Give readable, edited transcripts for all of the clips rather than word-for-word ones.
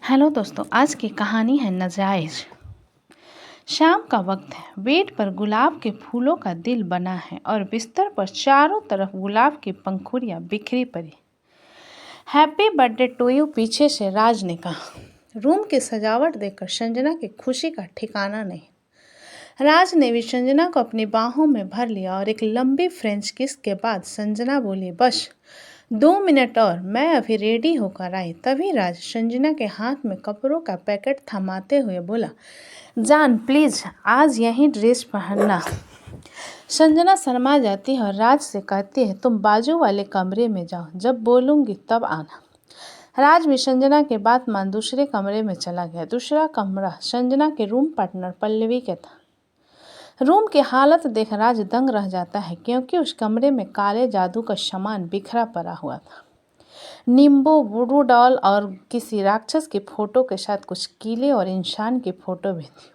Hello दोस्तों, आज की कहानी है नजायज। शाम का वक्त है। बेड पर गुलाब के फूलों का दिल बना है और बिस्तर पर चारों तरफ गुलाब की पंखुड़ियां बिखरी पड़ी। हैप्पी बर्थडे टू यू, पीछे से राज ने कहा। रूम की सजावट देखकर संजना की खुशी का ठिकाना नहीं। राज ने भी संजना को अपनी बाहों में भर लिया और एक लंबी फ्रेंच किस के बाद संजना बोली, बस 2 मिनट और, मैं अभी रेडी होकर आई। तभी राज संजना के हाथ में कपड़ों का पैकेट थमाते हुए बोला, जान प्लीज आज यही ड्रेस पहनना। संजना शर्मा जाती है और राज से कहती है, तुम बाजू वाले कमरे में जाओ, जब बोलूंगी तब आना। राज भी संजना के बात मान दूसरे कमरे में चला गया। दूसरा कमरा संजना के रूम पार्टनर पल्लवी के था। रूम की हालत देख राज दंग रह जाता है, क्योंकि उस कमरे में काले जादू का सामान बिखरा पड़ा हुआ था। नींबू, वुडू डॉल और किसी राक्षस की फोटो के साथ कुछ कीले और इंसान की फोटो भी थी,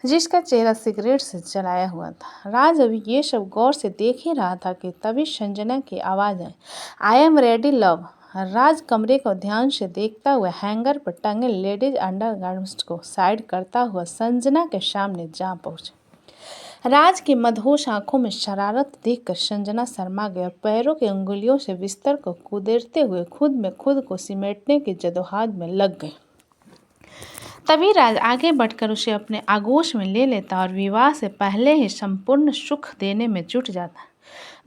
जिसका चेहरा सिगरेट से जलाया हुआ था। राज अभी ये सब गौर से देख ही रहा था कि तभी संजना की आवाज़ आई, आई एम रेडी लव। राज कमरे को ध्यान से देखता हुआ हैंगर पर टंगे लेडीज अंडरगारमेंट्स को साइड करता हुआ संजना के सामने जा पहुंचा। राज की मदहोश आंखों में शरारत देखकर संजना शर्मा गई और पैरों की अंगुलियों से बिस्तर को कुदेरते हुए खुद में खुद को सिमटने की जदोजहद में लग गई। तभी राज आगे बढ़कर उसे अपने आगोश में ले लेता और विवाह से पहले ही संपूर्ण सुख देने में जुट जाता।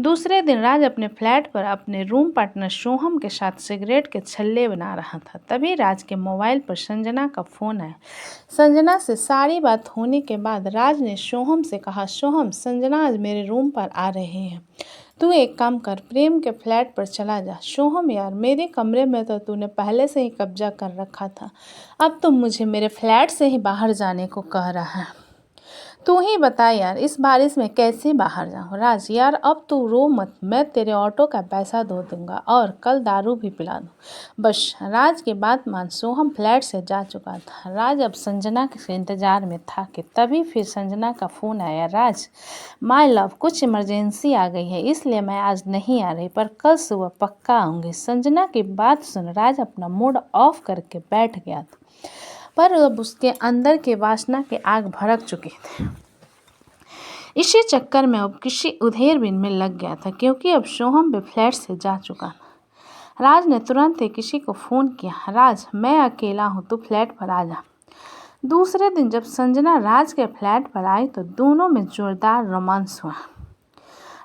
दूसरे दिन राज अपने फ्लैट पर अपने रूम पार्टनर सोहम के साथ सिगरेट के छल्ले बना रहा था। तभी राज के मोबाइल पर संजना का फ़ोन आया। संजना से सारी बात होने के बाद राज ने सोहम से कहा, सोहम, संजना आज मेरे रूम पर आ रहे हैं, तू एक काम कर, प्रेम के फ्लैट पर चला जा। सोहम यार, मेरे कमरे में तो तूने पहले से ही कब्जा कर रखा था, अब तुम मुझे मेरे फ्लैट से ही बाहर जाने को कह रहा है। तू ही बता यार, इस बारिश में कैसे बाहर जाऊँ। राज, यार अब तू रो मत, मैं तेरे ऑटो का पैसा दे दूंगा और कल दारू भी पिला दूँ। बस राज की बात मान सोहम फ्लैट से जा चुका था। राज अब संजना के इंतजार में था कि तभी फिर संजना का फ़ोन आया, राज माय लव, कुछ इमरजेंसी आ गई है इसलिए मैं आज नहीं आ रही, पर कल सुबह पक्का आऊँगी। संजना की बात सुन राज अपना मूड ऑफ करके बैठ गया था, पर अब उसके अंदर की वासना की आग भड़क चुकी थी। इसी चक्कर में अब किसी उधेड़बुन में लग गया था, क्योंकि अब सोहम भी फ्लैट से जा चुका था। राज ने तुरंत ही किसी को फ़ोन किया, राज मैं अकेला हूँ, तू फ्लैट पर आ जा। दूसरे दिन जब संजना राज के फ्लैट पर आई तो दोनों में जोरदार रोमांस हुआ।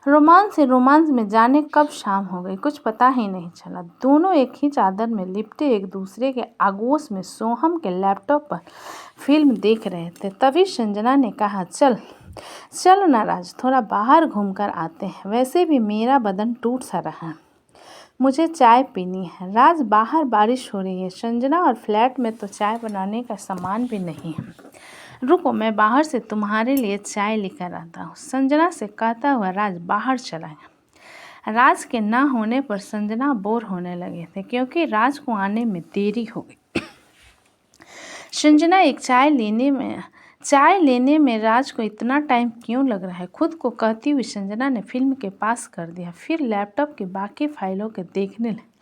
रोमांस में जाने कब शाम हो गई कुछ पता ही नहीं चला। दोनों एक ही चादर में लिपटे एक दूसरे के आगोश में सोहम के लैपटॉप पर फिल्म देख रहे थे। तभी संजना ने कहा, चल ना राज, थोड़ा बाहर घूमकर आते हैं, वैसे भी मेरा बदन टूट सा रहा है, मुझे चाय पीनी है। राज, बाहर बारिश हो रही है संजना, और फ्लैट में तो चाय बनाने का सामान भी नहीं है, रुको मैं बाहर से तुम्हारे लिए चाय लेकर आता हूँ। संजना से कहता हुआ राज बाहर चला गया। राज के ना होने पर संजना बोर होने लगे थे, क्योंकि राज को आने में देरी हो गई। संजना एक चाय लेने में राज को इतना टाइम क्यों लग रहा है, खुद को कहती हुई संजना ने फिल्म के पास कर दिया, फिर लैपटॉप की बाकी फाइलों को देखने लगी।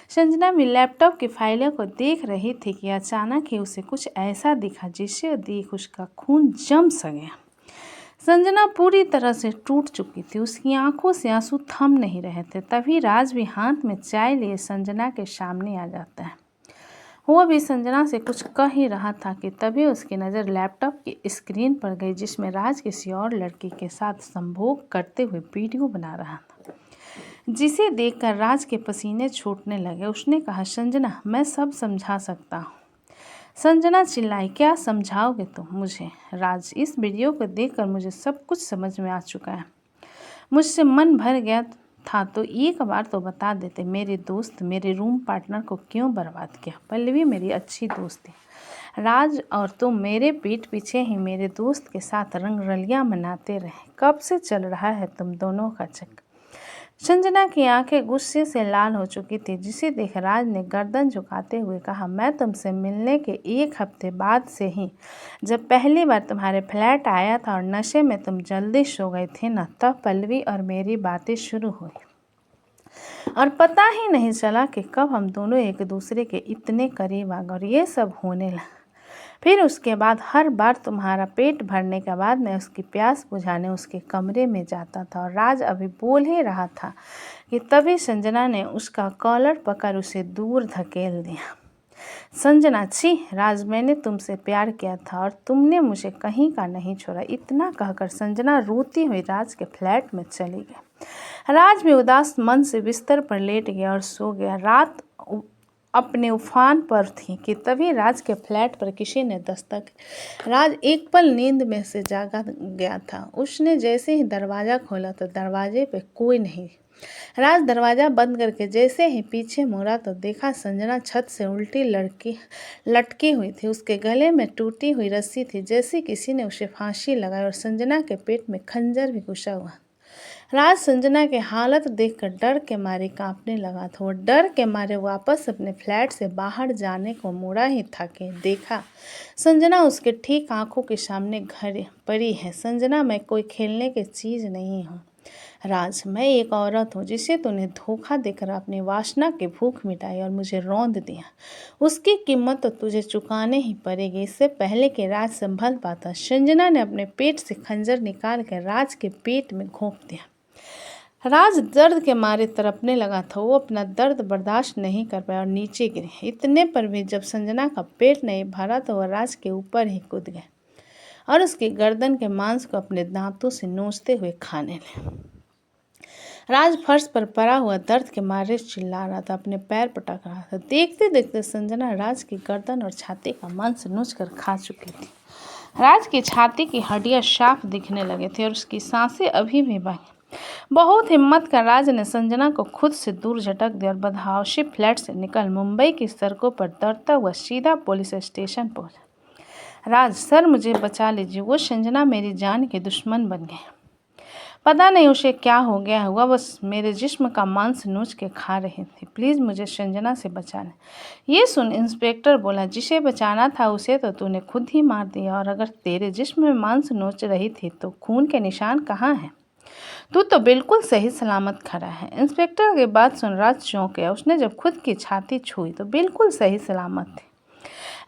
संजना भी लैपटॉप की फाइलों को देख रही थी कि अचानक ही उसे कुछ ऐसा दिखा जिसे देख उसका खून जम सा गया। संजना पूरी तरह से टूट चुकी थी, उसकी आंखों से आंसू थम नहीं रहे थे। तभी राज भी हाथ में चाय लिए संजना के सामने आ जाता है। वो भी संजना से कुछ कह ही रहा था कि तभी उसकी नज़र लैपटॉप की स्क्रीन पर गई, जिसमें राज किसी और लड़की के साथ संभोग करते हुए वीडियो बना रहा था, जिसे देखकर राज के पसीने छूटने लगे। उसने कहा, संजना मैं सब समझा सकता हूँ। संजना चिल्लाई, क्या समझाओगे तुम मुझे? राज, इस वीडियो को देखकर मुझे सब कुछ समझ में आ चुका है, मुझसे मन भर गया था, तो एक बार तो बता देते, मेरे दोस्त मेरे रूम पार्टनर को क्यों बर्बाद किया? पल्लवी मेरी अच्छी दोस्त थी राज, और तुम मेरे पीठ पीछे ही मेरे दोस्त के साथ रंगरलियां मनाते रहे, कब से चल रहा है तुम दोनों का चक्कर? संजना की आंखें गुस्से से लाल हो चुकी थी, जिसे देख राज ने गर्दन झुकाते हुए कहा, मैं तुमसे मिलने के 1 हफ्ते बाद से ही, जब पहली बार तुम्हारे फ्लैट आया था और नशे में तुम जल्दी सो गए थे ना, तब पल्लवी और मेरी बातें शुरू हुई। और पता ही नहीं चला कि कब हम दोनों एक दूसरे के इतने करीब आ गए और ये सब होने लगा। फिर उसके बाद हर बार तुम्हारा पेट भरने के बाद मैं उसकी प्यास बुझाने उसके कमरे में जाता था। और राज अभी बोल ही रहा था कि तभी संजना ने उसका कॉलर पकड़ उसे दूर धकेल दिया। संजना, छी राज, मैंने तुमसे प्यार किया था और तुमने मुझे कहीं का नहीं छोड़ा। इतना कहकर संजना रोती हुई राज के फ्लैट में चली गई। राज भी उदास मन से बिस्तर पर लेट गया और सो गया। रात अपने उफान पर थी कि तभी राज के फ्लैट पर किसी ने दस्तक। राज एक पल नींद में से जागा गया था। उसने जैसे ही दरवाज़ा खोला तो दरवाजे पे कोई नहीं। राज दरवाज़ा बंद करके जैसे ही पीछे मुड़ा तो देखा संजना छत से उल्टी लटकी हुई थी। उसके गले में टूटी हुई रस्सी थी, जैसे किसी ने उसे फांसी लगाई, और संजना के पेट में खंजर भी घुसा हुआ। राज संजना की हालत देखकर डर के मारे कांपने लगा था। वो डर के मारे वापस अपने फ्लैट से बाहर जाने को मुड़ा ही था कि देखा संजना उसके ठीक आंखों के सामने घर पड़ी है। संजना, मैं कोई खेलने की चीज़ नहीं हूँ राज, मैं एक औरत हूँ जिसे तूने धोखा देकर अपनी वासना की भूख मिटाई और मुझे रौंद दिया। उसकी कीमत तो तुझे चुकाने ही पड़ेगी। इससे पहले कि राज संभल पाता, संजना ने अपने पेट से खंजर निकाल कर राज के पेट में घोंप दिया। राज दर्द के मारे तड़पने लगा था। वो अपना दर्द बर्दाश्त नहीं कर पाया और नीचे गिरे। इतने पर भी जब संजना का पेट नहीं भरा तो वह राज के ऊपर ही कूद गए और उसकी गर्दन के मांस को अपने दांतों से नोचते हुए खाने लगे। राज फर्श पर पड़ा हुआ दर्द के मारे चिल्ला रहा था, अपने पैर पटक रहा था। देखते देखते संजना राज की गर्दन और छाती का मांस नोच कर खा चुकी थी। राज की छाती की हड्डियां साफ दिखने लगे थे और उसकी सांसें अभी भी बाकी। बहुत हिम्मत कर राज ने संजना को खुद से दूर झटक दिया और बदहवासी फ्लैट से निकल मुंबई की सड़कों पर दौड़ता हुआ सीधा पुलिस स्टेशन पहुंचा। राज सर, मुझे बचा लीजिए, वो संजना मेरी जान के दुश्मन बन गए। पता नहीं उसे क्या हो गया हुआ, बस मेरे जिस्म का मांस नोच के खा रही थी। प्लीज़ मुझे संजना से बचाना। ये सुन इंस्पेक्टर बोला, जिसे बचाना था उसे तो तूने खुद ही मार दिया, और अगर तेरे जिस्म में मांस नोच रही थी तो खून के निशान कहाँ हैं? तू तो बिल्कुल सही सलामत खड़ा है। इंस्पेक्टर की बात सुन राज चौंक गया। उसने जब खुद की छाती छुई तो बिल्कुल सही सलामत थी।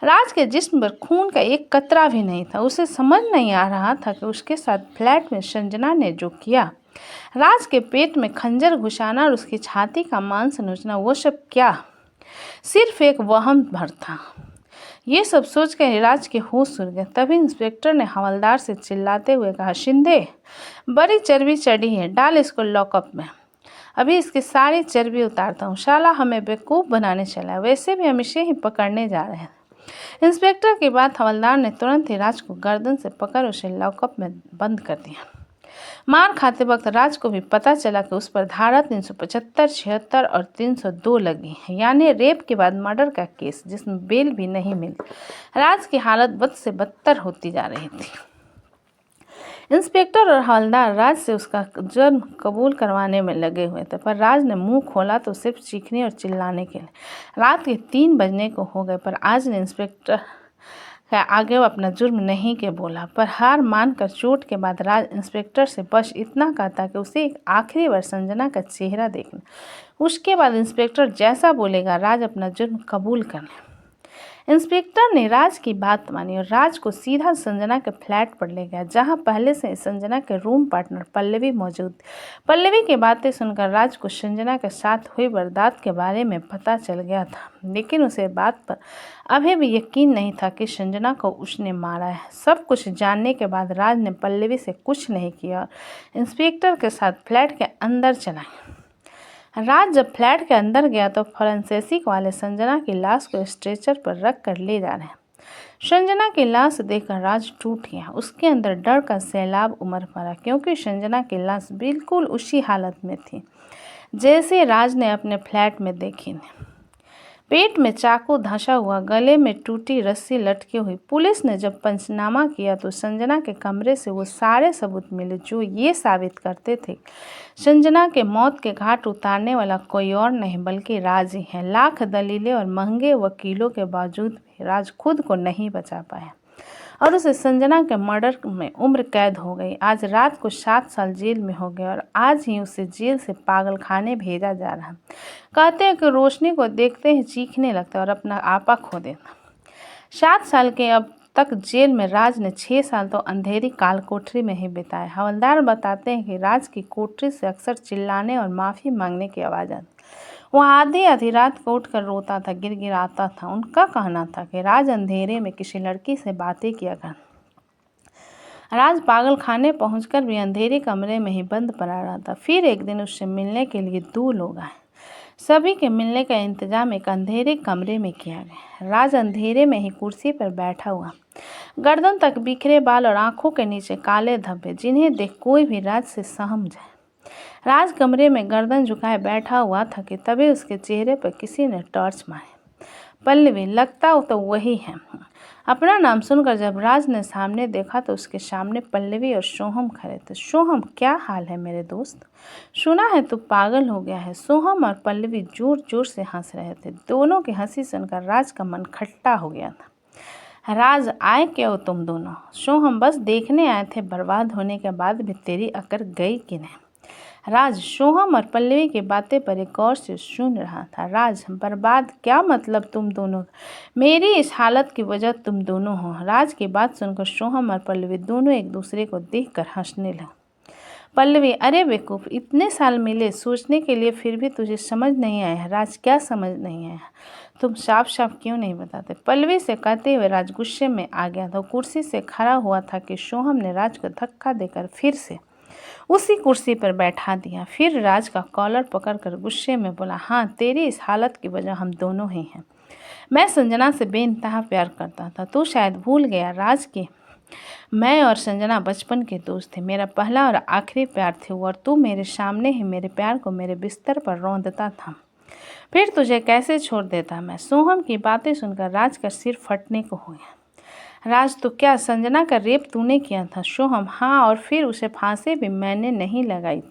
राज के जिस्म पर खून का एक कतरा भी नहीं था। उसे समझ नहीं आ रहा था कि उसके साथ फ्लैट में संजना ने जो किया, राज के पेट में खंजर घुसाना और उसकी छाती का मांस नोचना, वो सब क्या सिर्फ एक वहम भर था। ये सब सोचकर राज के होश उड़ गए। तभी इंस्पेक्टर ने हवलदार से चिल्लाते हुए कहा, शिंदे, बड़ी चर्बी चढ़ी है, डाल इसको लॉकअप में। अभी इसकी सारी चर्बी उतारता हूँ। शाला हमें बेवकूफ़ बनाने चला, वैसे भी हम इसे ही पकड़ने जा रहे हैं। इंस्पेक्टर की बात हवलदार ने तुरंत ही राज को गर्दन से पकड़ उसे लॉकअप में बंद कर दिया। मार खाते वक्त राज को भी पता चला कि उस पर धारा 375, 76 और 302 लगी है, यानी रेप के बाद मर्डर का केस, जिसमें बेल भी नहीं मिली। राज की हालत बद से बदतर होती जा रही थी। इंस्पेक्टर और हवलदार राज से उसका जुर्म कबूल करवाने में लगे हुए थे, पर राज ने मुंह खोला तो सिर्फ चीखने और चिल्लाने के लिए। रात के 3 बजने को हो गए, पर आज ने इंस्पेक्टर के आगे वो अपना जुर्म नहीं के बोला। पर हार मानकर चोट के बाद राज इंस्पेक्टर से बस इतना कहता कि उसे एक आखिरी बार संजना का चेहरा देखना। उसके बाद इंस्पेक्टर जैसा बोलेगा राज अपना जुर्म कबूल कर ले। इंस्पेक्टर ने राज की बात मानी और राज को सीधा संजना के फ्लैट पर ले गया, जहां पहले से संजना के रूम पार्टनर पल्लवी मौजूद। पल्लवी की बातें सुनकर राज को संजना के साथ हुई वारदात के बारे में पता चल गया था, लेकिन उसे बात पर अभी भी यकीन नहीं था कि संजना को उसने मारा है। सब कुछ जानने के बाद राज ने पल्लवी से कुछ नहीं किया और इंस्पेक्टर के साथ फ्लैट के अंदर चला गया। राज जब फ्लैट के अंदर गया तो फॉरेंसिक वाले संजना की लाश को स्ट्रेचर पर रख कर ले जा रहे हैं। संजना की लाश देखकर राज टूट गया। उसके अंदर डर का सैलाब उमड़ पड़ा, क्योंकि संजना की लाश बिल्कुल उसी हालत में थी जैसे राज ने अपने फ्लैट में देखी थी। पेट में चाकू धंसा हुआ, गले में टूटी रस्सी लटकी हुई। पुलिस ने जब पंचनामा किया तो संजना के कमरे से वो सारे सबूत मिले जो ये साबित करते थे संजना के मौत के घाट उतारने वाला कोई और नहीं बल्कि राज ही है। लाख दलीलें और महंगे वकीलों के बावजूद भी राज खुद को नहीं बचा पाया और उसे संजना के मर्डर में उम्र कैद हो गई। आज रात को 7 साल जेल में हो गए और आज ही उसे जेल से पागल खाने भेजा जा रहा। कहते हैं कि रोशनी को देखते ही चीखने लगता और अपना आपा खो देता। 7 साल के अब तक जेल में राज ने 6 साल तो अंधेरी काल कोठरी में ही बिताए। हवलदार बताते हैं कि राज की कोठरी से अक्सर चिल्लाने और माफ़ी मांगने की आवाज़ आती। वो आधी रात को उठकर रोता था, गिड़गिड़ाता था। उनका कहना था कि राज अंधेरे में किसी लड़की से बातें किया कर। राज पागल खाने पहुँचकर भी अंधेरे कमरे में ही बंद पड़ा रहा था। फिर एक दिन उससे मिलने के लिए 2 लोग आए। सभी के मिलने का इंतजाम एक अंधेरे कमरे में किया गया। राज अंधेरे में ही कुर्सी पर बैठा हुआ, गर्दन तक बिखरे बाल और आंखों के नीचे काले धब्बे, जिन्हें देख कोई भी राज से सहम जाए। राज कमरे में गर्दन झुकाए बैठा हुआ था कि तभी उसके चेहरे पर किसी ने टॉर्च मारी। पल्लवी, लगता हो तो वही है। अपना नाम सुनकर जब राज ने सामने देखा तो उसके सामने पल्लवी और सोहम खड़े थे। सोहम, क्या हाल है मेरे दोस्त? सुना है तू पागल हो गया है। सोहम और पल्लवी जोर जोर से हंस रहे थे। दोनों की हंसी सुनकर राज का मन खट्टा हो गया था। राज, आए क्यों हो तुम दोनों? सोहम, बस देखने आए थे बर्बाद होने के बाद भी तेरी अकड़ गई कि नहीं। राज सोहम और पल्लवी की बातें पर एक गौर से सुन रहा था। राज, बर्बाद क्या मतलब? तुम दोनों, मेरी इस हालत की वजह तुम दोनों हो। राज की बात सुनकर सोहम और पल्लवी दोनों एक दूसरे को देखकर हंसने लगे। पल्लवी, अरे बेवकूफ़, इतने साल मिले सोचने के लिए, फिर भी तुझे समझ नहीं आया। राज, क्या समझ नहीं आया? तुम साफ साफ क्यों नहीं बताते? पल्लवी से कहते हुए राज गुस्से में आ गया था। कुर्सी से खड़ा हुआ था कि सोहम ने राज को धक्का देकर फिर से उसी कुर्सी पर बैठा दिया। फिर राज का कॉलर पकड़कर गुस्से में बोला, हाँ, तेरी इस हालत की वजह हम दोनों ही हैं। मैं संजना से बेइंतहा प्यार करता था। तू शायद भूल गया राज की मैं और संजना बचपन के दोस्त थे। मेरा पहला और आखिरी प्यार थे वो, और तू मेरे सामने ही मेरे प्यार को मेरे बिस्तर पर रौंदता था। फिर तुझे कैसे छोड़ देता मैं? सोहम की बातें सुनकर राज का सिर फटने को हो गया। राज, तो क्या संजना का रेप तूने किया था? सोहम, हाँ, और फिर उसे फांसी भी मैंने ही लगाई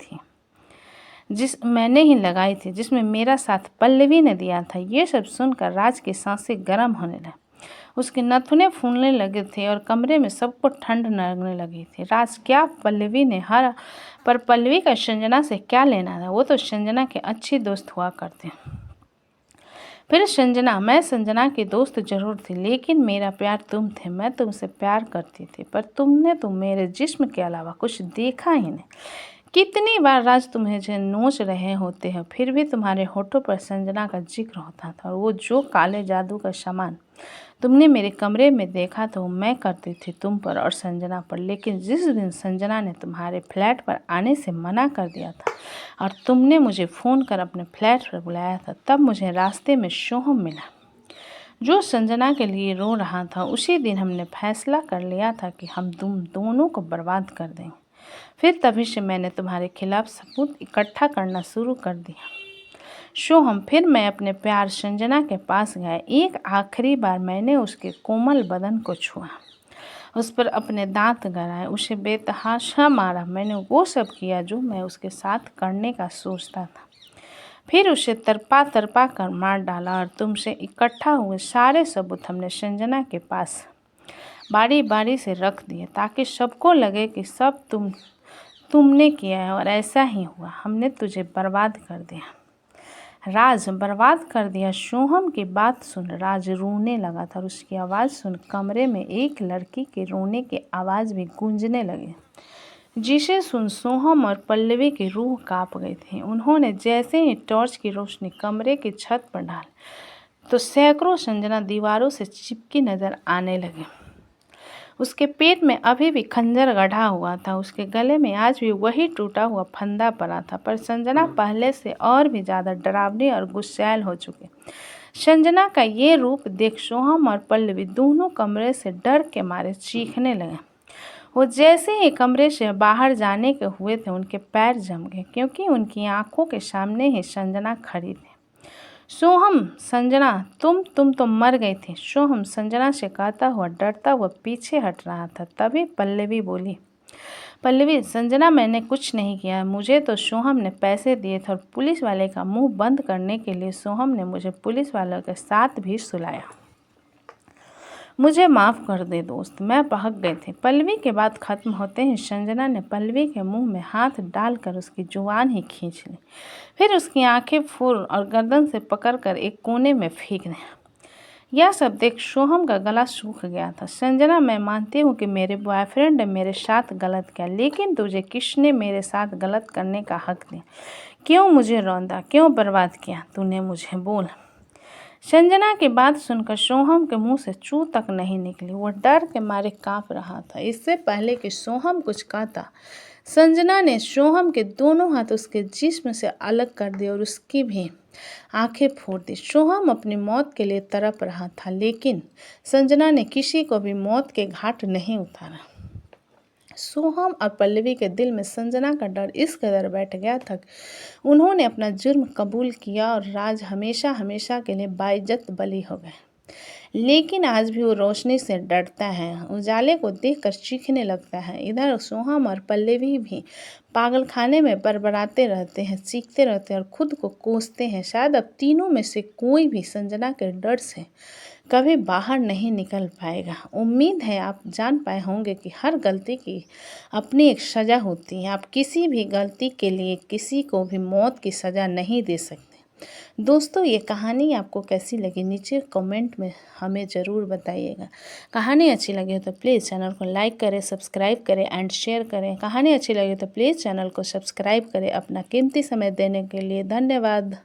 थी जिसमें मेरा साथ पल्लवी ने दिया था। ये सब सुनकर राज की सांसें गर्म होने लगी। उसके नथुने फूलने लगे थे और कमरे में सबको ठंड लगने लगी थी। राज, क्या पल्लवी ने हरा? पर पल्लवी का संजना से क्या लेना था? वो तो संजना के अच्छी दोस्त हुआ करते। फिर संजना, मैं संजना की दोस्त जरूर थी, लेकिन मेरा प्यार तुम थे। मैं तुमसे प्यार करती थी, पर तुमने तो मेरे जिस्म के अलावा कुछ देखा ही नहीं। कितनी बार राज तुम्हें नोच रहे होते हैं, फिर भी तुम्हारे होठों पर संजना का जिक्र होता था। और वो जो काले जादू का सामान तुमने मेरे कमरे में देखा था, वो मैं करती थी तुम पर और संजना पर। लेकिन जिस दिन संजना ने तुम्हारे फ्लैट पर आने से मना कर दिया था और तुमने मुझे फ़ोन कर अपने फ्लैट पर बुलाया था, तब मुझे रास्ते में सोहम मिला जो संजना के लिए रो रहा था। उसी दिन हमने फैसला कर लिया था कि हम तुम दोनों को बर्बाद कर देंगे। फिर तभी से मैंने तुम्हारे खिलाफ सबूत इकट्ठा करना शुरू कर दिया। सोहम, फिर मैं अपने प्यार संजना के पास गया। एक आखिरी बार मैंने उसके कोमल बदन को छुआ, उस पर अपने दांत गड़ाए, उसे बेतहाशा मारा। मैंने वो सब किया जो मैं उसके साथ करने का सोचता था। फिर उसे तरपा तरपा कर मार डाला और तुमसे इकट्ठा हुए सारे सबूत हमने संजना के पास बारी बारी से रख दिए, ताकि सबको लगे कि सब तुमने किया है। और ऐसा ही हुआ, हमने तुझे बर्बाद कर दिया। राज, बर्बाद कर दिया? सोहम की बात सुन राज रोने लगा था और उसकी आवाज़ सुन कमरे में एक लड़की के रोने की आवाज़ भी गूंजने लगी, जिसे सुन सोहम और पल्लवी की रूह कांप गई थी। उन्होंने जैसे ही टॉर्च की रोशनी कमरे की छत पर डाल तो सैकड़ों संजना दीवारों से चिपकी नजर आने लगी। उसके पेट में अभी भी खंजर गढ़ा हुआ था, उसके गले में आज भी वही टूटा हुआ फंदा पड़ा था। पर संजना पहले से और भी ज़्यादा डरावनी और गुस्सैल हो चुकी। संजना का ये रूप देख सोहम और पल्लवी दोनों कमरे से डर के मारे चीखने लगे। वो जैसे ही कमरे से बाहर जाने के हुए थे, उनके पैर जम गए, क्योंकि उनकी आंखों के सामने ही संजना खड़ी थी। सोहम, संजना, तुम तो मर गई थी। सोहम संजना से कहता हुआ डरता हुआ पीछे हट रहा था। तभी पल्लवी बोली, पल्लवी, संजना, मैंने कुछ नहीं किया। मुझे तो सोहम ने पैसे दिए थे और पुलिस वाले का मुंह बंद करने के लिए सोहम ने मुझे पुलिस वालों के साथ भी सुलाया। मुझे माफ़ कर दे दोस्त, मैं बहक गए थे। पल्लवी के बात खत्म होते ही संजना ने पल्लवी के मुंह में हाथ डालकर उसकी जुबान ही खींच ली। फिर उसकी आंखें फूल और गर्दन से पकड़कर एक कोने में फेंक दिया। यह सब देख सोहम का गला सूख गया था। संजना, मैं मानती हूँ कि मेरे बॉयफ्रेंड ने मेरे साथ गलत किया, लेकिन तुझे किसने मेरे साथ गलत करने का हक दिया? क्यों मुझे रौंदा, क्यों बर्बाद किया तूने मुझे? बोल। संजना की बात सुनकर सोहम के मुंह से चू तक नहीं निकली। वो डर के मारे कांप रहा था। इससे पहले कि सोहम कुछ कहता, संजना ने सोहम के दोनों हाथ उसके जिस्म से अलग कर दिए और उसकी भी आंखें फोड़ दी। सोहम अपनी मौत के लिए तड़प रहा था, लेकिन संजना ने किसी को भी मौत के घाट नहीं उतारा। सोहम और पल्लवी के दिल में संजना का डर इस कदर बैठ गया था कि उन्होंने अपना जुर्म कबूल किया और राज हमेशा हमेशा के लिए बाइज्जत बली हो गए। लेकिन आज भी वो रोशनी से डरता है, उजाले को देखकर चीखने लगता है। इधर सोहम और पल्लवी भी पागलखाने में बड़बड़ाते रहते हैं, चीखते रहते हैं और खुद को कोसते हैं। शायद अब तीनों में से कोई भी संजना के डर से कभी बाहर नहीं निकल पाएगा। उम्मीद है आप जान पाए होंगे कि हर गलती की अपनी एक सज़ा होती है। आप किसी भी गलती के लिए किसी को भी मौत की सज़ा नहीं दे सकते। दोस्तों, ये कहानी आपको कैसी लगी नीचे कमेंट में हमें ज़रूर बताइएगा। कहानी अच्छी लगी हो तो प्लीज़ चैनल को लाइक करें, सब्सक्राइब करें एंड शेयर करें। कहानी अच्छी लगी तो प्लीज़ चैनल को सब्सक्राइब करें। अपना कीमती समय देने के लिए धन्यवाद।